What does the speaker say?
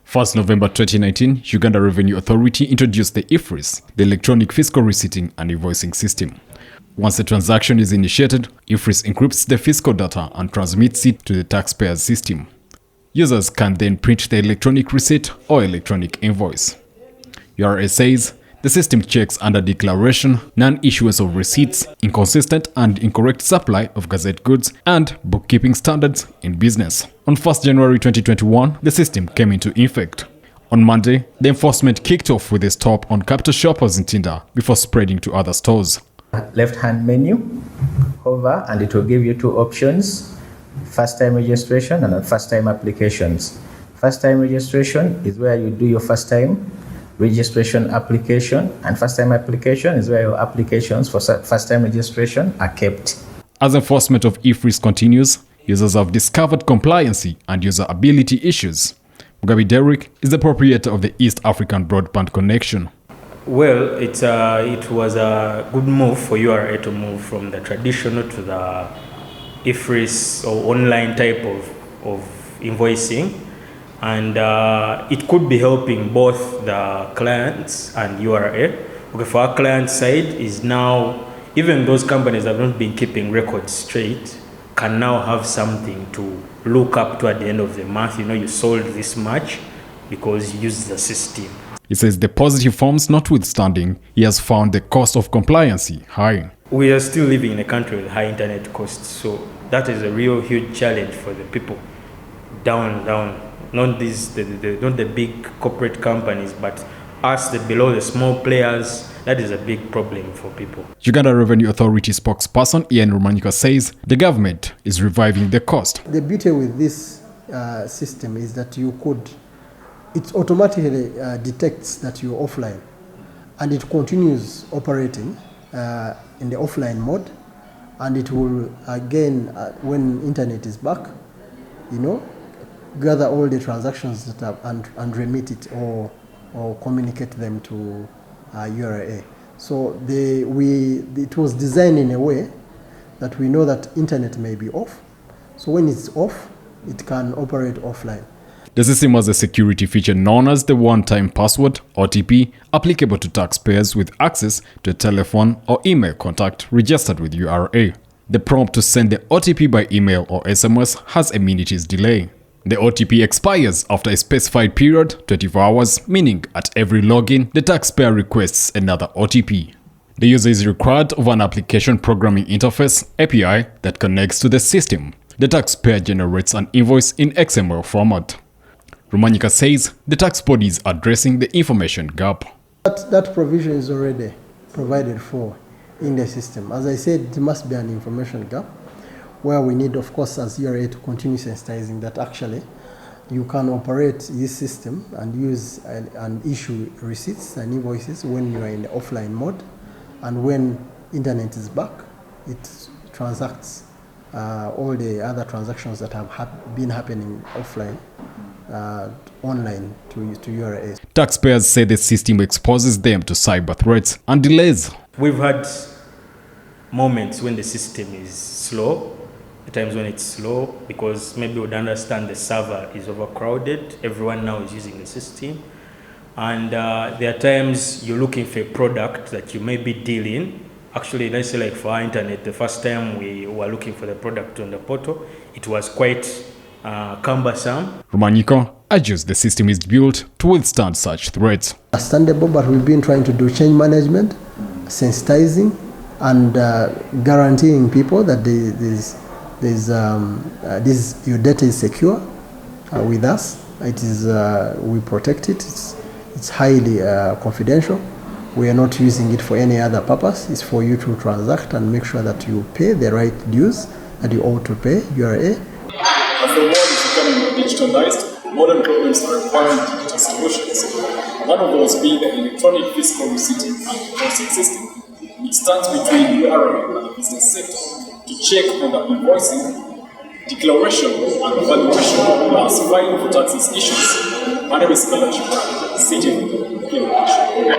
1st November 2019, Uganda Revenue Authority introduced the EFRIS, the electronic fiscal receipting and invoicing system. Once a transaction is initiated, EFRIS encrypts the fiscal data and transmits it to the taxpayers system. Users can then print the electronic receipt or electronic invoice. URA says the system checks under declaration, non-issuance of receipts, inconsistent and incorrect supply of gazette goods, and bookkeeping standards in business. On 1st January 2021, the system came into effect. On Monday, the enforcement kicked off with a stop on Capital Shoppers in Tinda before spreading to other stores. Left-hand menu, hover, and it will give you two options: first-time registration and first-time applications. First-time registration is where you do your first-time registration application, and first-time application is where your applications for first-time registration are kept. As enforcement of EFRIS continues, users have discovered compliancy and usability issues. Mugabe Derek is the proprietor of the East African Broadband Connection. Well, it was a good move for URA to move from the traditional to the EFRIS or online type of invoicing. And it could be helping both the clients and URA. Okay, for our client side is now, even those companies that have not been keeping records straight can now have something to look up to at the end of the month. You know, you sold this much because you used the system. He says the positive forms notwithstanding, he has found the cost of compliance high. We are still living in a country with high internet costs, so that is a real huge challenge for the people down. Not the big corporate companies, but us, below the small players. That is a big problem for people. Uganda Revenue Authority spokesperson Ian Rumanyika says the government is reviving the cost. The beauty with this system is that it automatically detects that you're offline, and it continues operating in the offline mode, and it will again, when internet is back, gather all the transactions that are and remit it or communicate them to URA. So it was designed in a way that we know that internet may be off. So when it's off, it can operate offline. The system has a security feature known as the one-time password, OTP, applicable to taxpayers with access to a telephone or email contact registered with URA. The prompt to send the OTP by email or SMS has a minute's delay. The OTP expires after a specified period, 24 hours, meaning at every login, the taxpayer requests another OTP. The user is required of an application programming interface, API, that connects to the system. The taxpayer generates an invoice in XML format. Rumanyika says the tax body is addressing the information gap. That provision is already provided for in the system. As I said, there must be an information gap, where we need, of course, as URA to continue sensitizing that actually you can operate this system and use and issue receipts and invoices when you are in the offline mode, and when internet is back, it transacts all the other transactions that have been happening offline online to URA. Taxpayers say the system exposes them to cyber threats and delays. We've had moments when the system is slow. Times when it's slow, because maybe we would understand the server is overcrowded. Everyone now is using the system. And there are times you're looking for a product that you may be dealing. Actually, let's say like for our internet, the first time we were looking for the product on the portal, it was quite cumbersome. Rumanyika argues the system is built to withstand such threats. Understandable, but we've been trying to do change management, sensitizing, and guaranteeing people that your data is secure with us. It is we protect it. It's highly confidential. We are not using it for any other purpose. It's for you to transact and make sure that you pay the right dues that you ought to pay URA. As the world is becoming digitalized, modern problems are requiring digital solutions. One of those being the electronic fiscal receipting and invoicing system. It stands between URA and the business sector to check on the invoicing, declaration, and valuation, plus filing for taxes issues. My name is Uganda Revenue Authority.